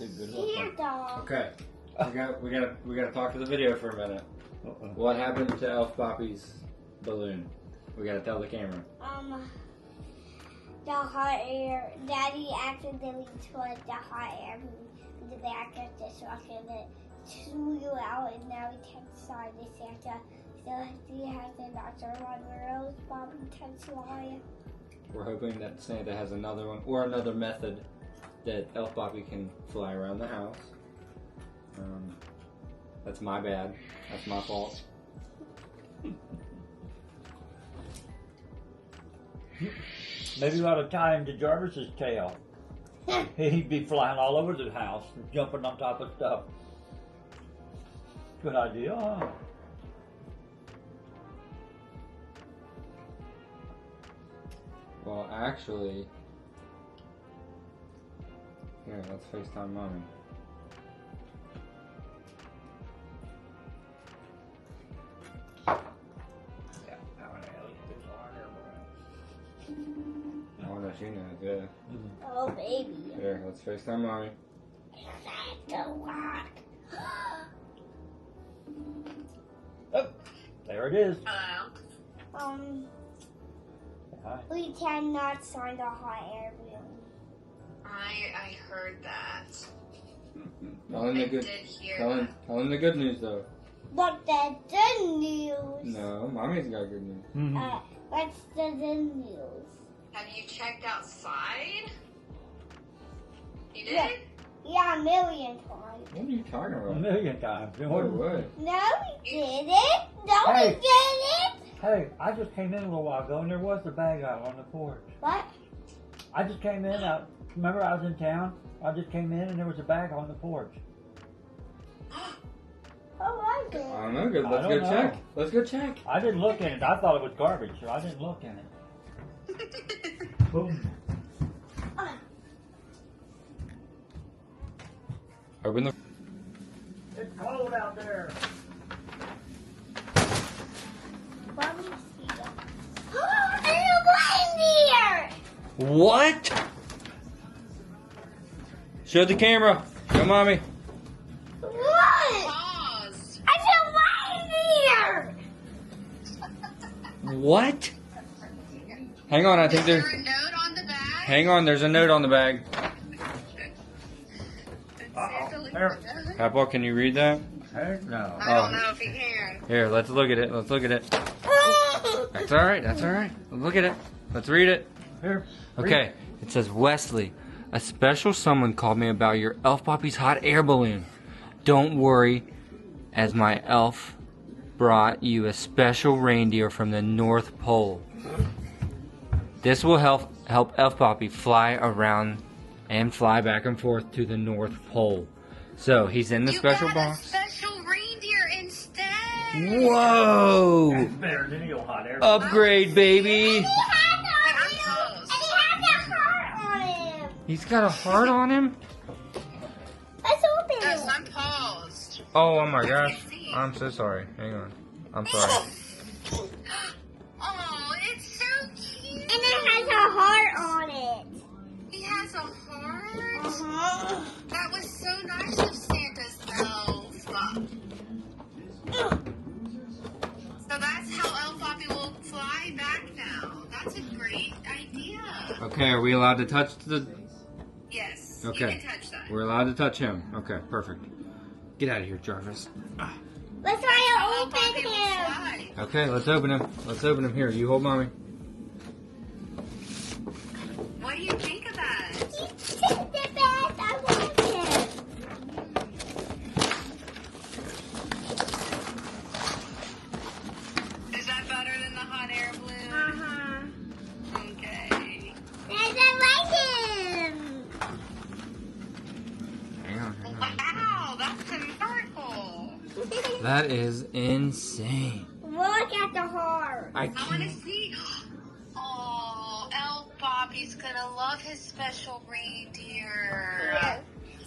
too good looking. Okay, we gotta talk to the video for a minute. What happened to Elf Poppy's balloon? We gotta tell the camera. The hot air. Daddy accidentally put the hot air in the back of the truck and it flew out, and now he takes inside the Santa. So he has a doctor on Rose Bobby takes lie. We're hoping that Santa has another one or another method that Elf Poppy can fly around the house. That's my bad. That's my fault. Maybe we ought to tie him to Jarvis's tail. He'd be flying all over the house, jumping on top of stuff. Good idea, huh? Well, actually, here, let's FaceTime Mommy. Oh, no, she knows, yeah. Oh, baby. Here, let's FaceTime Mommy. Santa walk. Oh, there it is. Hello. Hi. We cannot sign the hot air balloon. I heard that. Tell him the good. Did hear Tell him the good news though. But the good news. No, Mommy's got good news. What's the good news? Have you checked outside? You did? Yeah. Yeah, a million times. What are you talking A about? million times. No way. No, we didn't. No, Hey. we didn't. Hey, I just came in a little while ago and there was a bag out on the porch. What? I just came in. Remember I was in town? I just came in and there was a bag on the porch. What was it? I don't know. Good. Let's I go don't check. know. Let's go check. I didn't look in it. I thought it was garbage, so I didn't look in it. Boom. Open the. It's cold out there. Let me see it. A reindeer! What? Show the camera. Show Mommy. What? Pause. It's a reindeer! What? Hang on. I think Is there's. there a note on the bag? Hang on. There's a note on the bag. Here. Papa, can you read that? Heck no. I don't know if he can. Here, let's look at it. Let's look at it. That's all right. That's all right. Let's look at it. Let's read it. Here. Okay. It says, Weslee, a special someone called me about your Elf Poppy's hot air balloon. Don't worry, as my elf brought you a special reindeer from the North Pole. This will help Elf Poppy fly around and fly back and forth to the North Pole. So he's in the special got box. A special reindeer instead. Whoa! That's better than your hot air. Upgrade, baby. And he has a heart on him. He's got a heart on him? Let's open Yes, it. I'm paused. Oh my gosh. I'm so sorry. Hang on. I'm sorry. Oh, it's so cute. And it has a heart on it. He has a heart. Uh-huh. That was so nice of Santa's elf. So that's how Elf Poppy will fly back now. That's a great idea. Okay, are we allowed to touch the... Yes, Okay. you can touch that. We're allowed to touch him. Okay, perfect. Get out of here, Jarvis. Let's try to Elf open Poppy will him. fly. Okay, let's open him. Let's open him. Here, you hold Mommy. What do you think of that? He's the best. I want him. Is that better than the hot air balloon? Uh-huh. Okay. And I like him. Hang on, hang on. Wow, that's hysterical. That is insane. Look at the heart. I I want to can't... see. Oh, Elf Poppy's gonna love his special reindeer. Yes.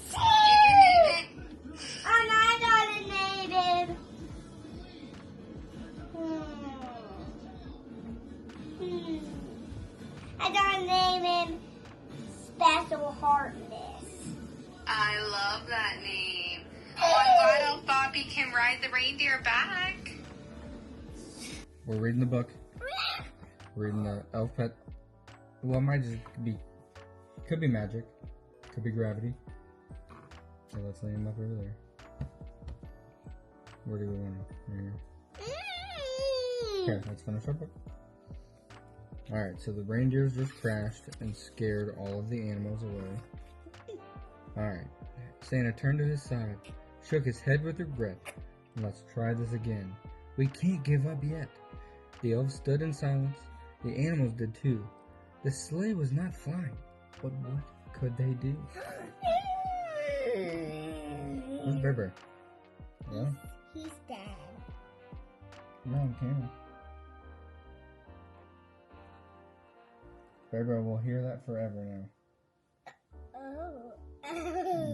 You can name it. And I gotta name him. I gotta name him Special Heartness. I love love that name. Oh, I'm glad Elf Bobby can ride the reindeer back. We're reading the book. Reading the elf pet. Well, it might just be, could be magic, could be gravity. So let's lay him up over there. Where do we want him? Right here. Okay, let's finish our book. Alright, so the reindeers just crashed and scared all of the animals away. Alright, Santa turned to his side, shook his head with regret. Let's try this again. We can't give up yet. The elves stood in silence. The animals did too. The sleigh was not flying, but what could they do? Where's Bear Bear? Yeah? He's dead. No, on camera. Bear Bear will hear that forever now. Oh.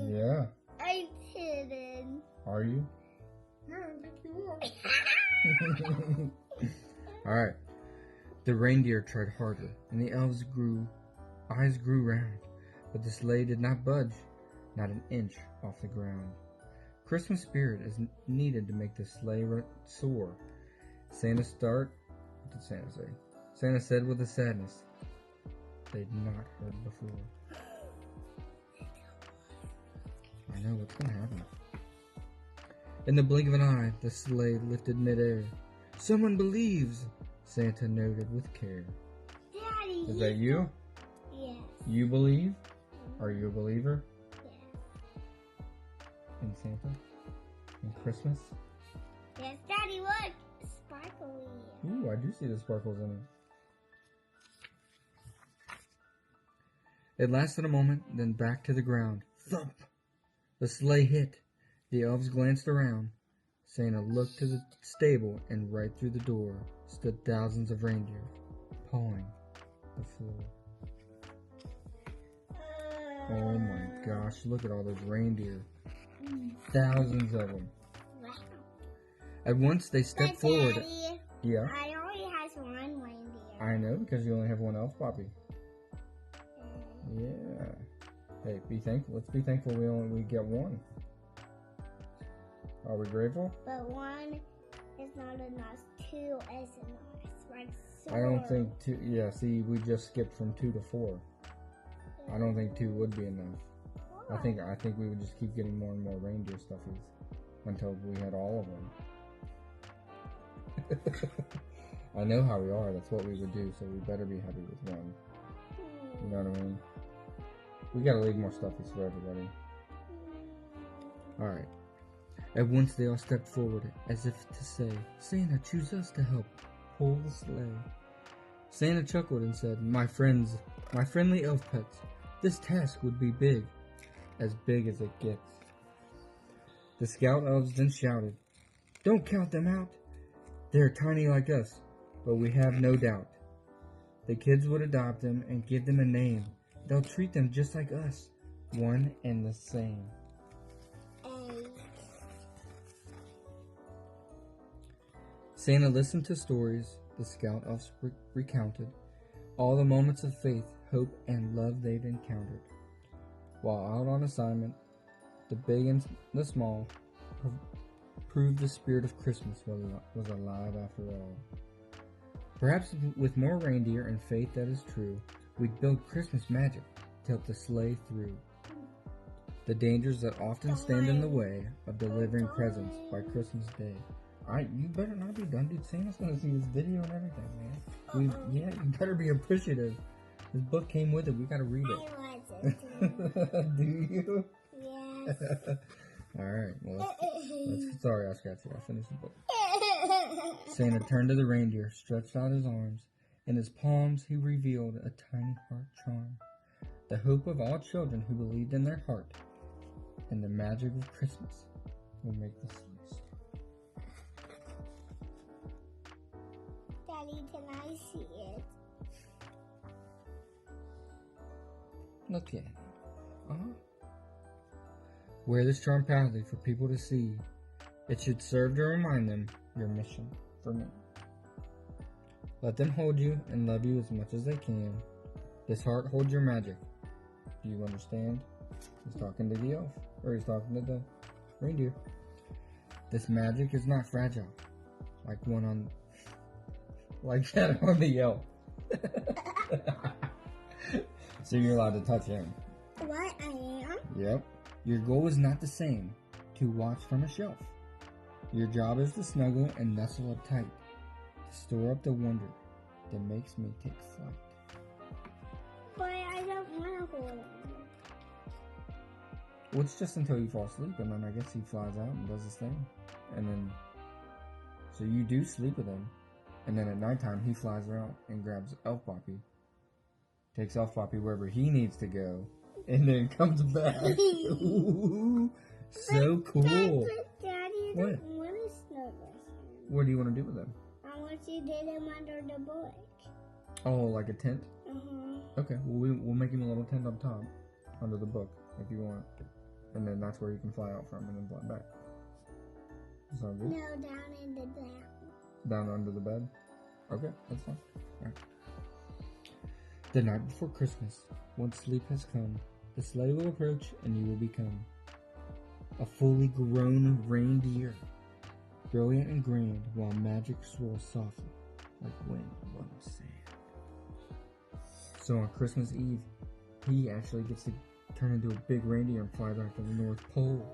Yeah. I'm hidden. Are you? I don't think you are. Alright. The reindeer tried harder, and the elves' eyes grew round, but the sleigh did not budge, not an inch off the ground. Christmas spirit is needed to make the sleigh soar. What did Santa say? Santa said with a sadness they'd not heard before. I know what's gonna happen. In the blink of an eye, the sleigh lifted midair. Someone believes, Santa noted with care. Daddy. Is that you? Yes. You believe? Are you a believer? Yes. In Santa? In Christmas? Yes, Daddy, look. Sparkly. Ooh, I do see the sparkles in it. It lasted a moment, then back to the ground. Thump! The sleigh hit. The elves glanced around. Santa looked to the stable, and right through the door stood thousands of reindeer, pawing the floor. Oh my gosh, look at all those reindeer. Thousands of them. Wow. At once they stepped forward. Daddy, Yeah, I only has one reindeer. I know, because you only have one elf puppy. Yeah. Hey, be thankful. Let's be thankful we get one. Are we grateful? But one is not enough. Two is enough. Like I don't think two. Yeah, see, we just skipped from 2 to 4. I don't think 2 would be enough. I think we would just keep getting more and more reindeer stuffies until we had all of them. I know how we are. That's what we would do. So we better be happy with one. You know what I mean? We gotta leave more stuffies for everybody. All right. At once they all stepped forward, as if to say, Santa, choose us to help pull the sleigh. Santa chuckled and said, my friends, my friendly elf pets, this task would be big as it gets. The scout elves then shouted, don't count them out. They're tiny like us, but we have no doubt. The kids would adopt them and give them a name. They'll treat them just like us, one and the same. Santa listened to stories the scout elves recounted, all the moments of faith, hope, and love they'd encountered. While out on assignment, the big and the small proved the spirit of Christmas was alive after all. Perhaps with more reindeer and faith that is true, we'd build Christmas magic to help the sleigh through the dangers that often stand in the way of delivering presents by Christmas Day. You better not be done, dude. Santa's gonna see this video and everything, man. You better be appreciative. This book came with it. We gotta read it. I wasn't. Do you? Yes. Alright, well, sorry I scratched you. I finished the book. Santa turned to the reindeer, stretched out his arms. In his palms, he revealed a tiny heart charm. The hope of all children who believed in their heart. And the magic of Christmas will make the sleigh start. Daddy, can I see it? Look at it. Wear this charm proudly for people to see. It should serve to remind them your mission for me. Let them hold you and love you as much as they can. This heart holds your magic. Do you understand? He's talking to the elf. Or he's talking to the reindeer. This magic is not fragile. Like that on the elf. So you're allowed to touch him. What I am? Yep. Your goal is not the same. To watch from a shelf. Your job is to snuggle and nestle up tight. To store up the wonder that makes me take flight. But I don't want to hold him. Well, it's just until you fall asleep, and then I guess he flies out and does his thing. And then, so you do sleep with him. And then at nighttime, he flies out and grabs Elf Poppy. Takes Elf Poppy wherever he needs to go. And then comes back. Ooh, so cool. Daddy, I What? don't want to snuggle with him. What do you want to do with him? I want you to get him under the book. Oh, like a tent? Uh-huh. Okay, well, we'll make him a little tent up top, under the book, if you want. And then that's where you can fly out from and then fly back. Sound good? No, down in the down. Down under the bed? Okay, that's fine. Alright. The night before Christmas, once sleep has come, the sleigh will approach and you will become a fully grown reindeer, brilliant and grand, while magic swirls softly like wind on sand. So on Christmas Eve, he actually gets to turn into a big reindeer and fly back to the North Pole.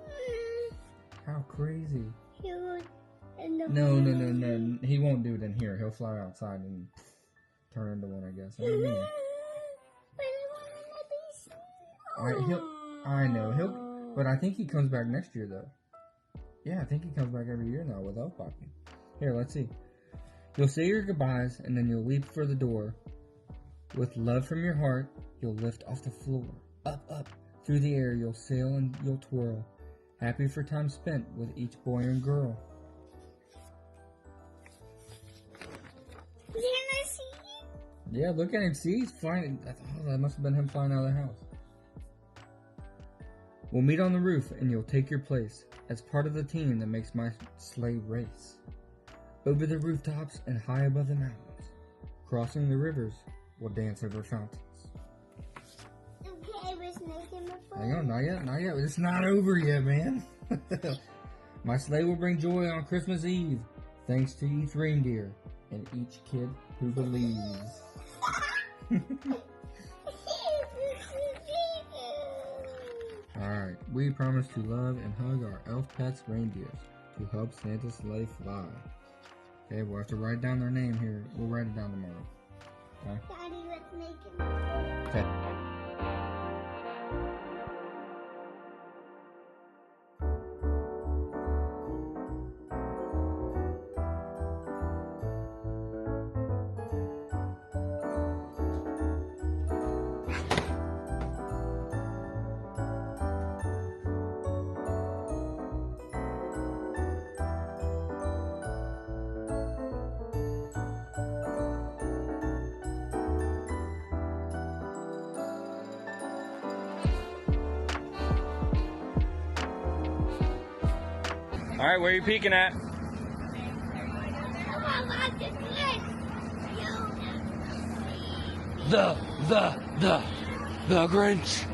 How crazy. You in the No. He won't do it in here. He'll fly outside and turn into one, I guess. I don't know. But I want to be I know. But I think he comes back next year, though. Yeah, I think he comes back every year now with Elf Poppy. Here, let's see. You'll say your goodbyes, and then you'll leap for the door. With love from your heart, you'll lift off the floor. Up, through the air, you'll sail and you'll twirl. Happy for time spent with each boy and girl. Can I see you? Yeah, look at him. See, he's flying. Oh, that must have been him flying out of the house. We'll meet on the roof, and you'll take your place as part of the team that makes my sleigh race. Over the rooftops and high above the mountains, crossing the rivers, we'll dance over fountains. Okay, was making my phone. Hang on, not yet. It's not over yet, man. My sleigh will bring joy on Christmas Eve, thanks to each reindeer and each kid who believes. Alright, we promise to love and hug our elf pets reindeers to help Santa's sleigh fly. Okay, we'll have to write down their name here. We'll write it down tomorrow. Okay? Daddy was making my phone. Okay. Alright, where are you peeking at? Oh, I like this one. The Grinch. The Grinch!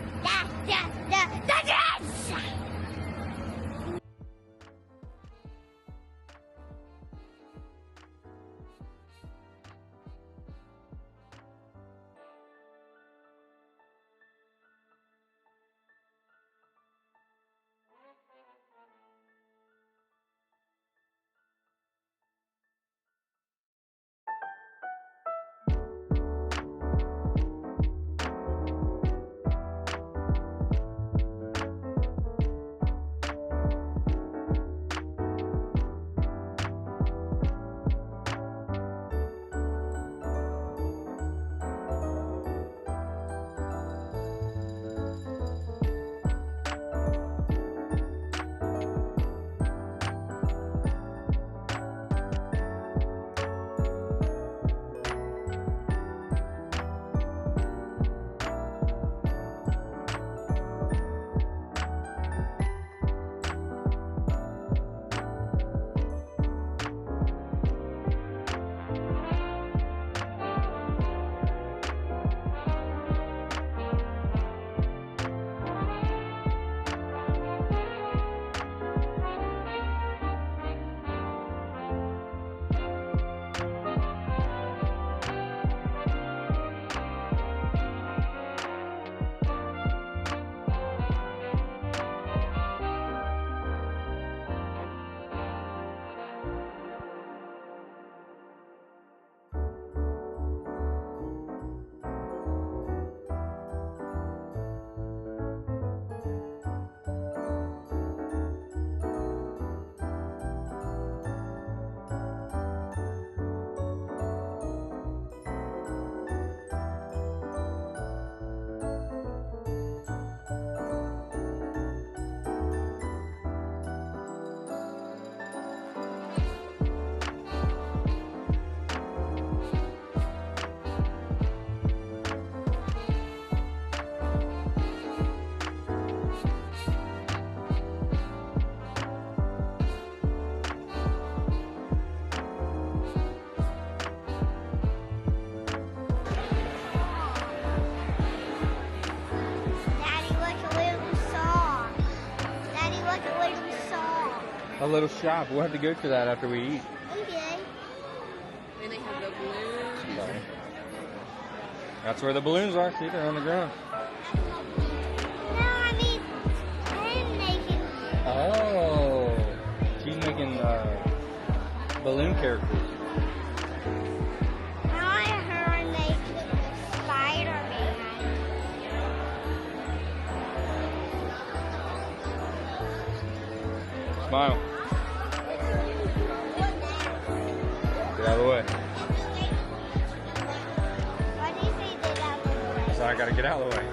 a little shop. We'll have to go to that after we eat. Okay. And they have the balloons. Sorry. That's where the balloons are. See, they're on the ground. No, I mean, I'm making. Oh, she's making balloon characters. I want her to make Spider-Man. Smile. Get out of the way. Why do you say get out of the way? So I gotta get out of the way.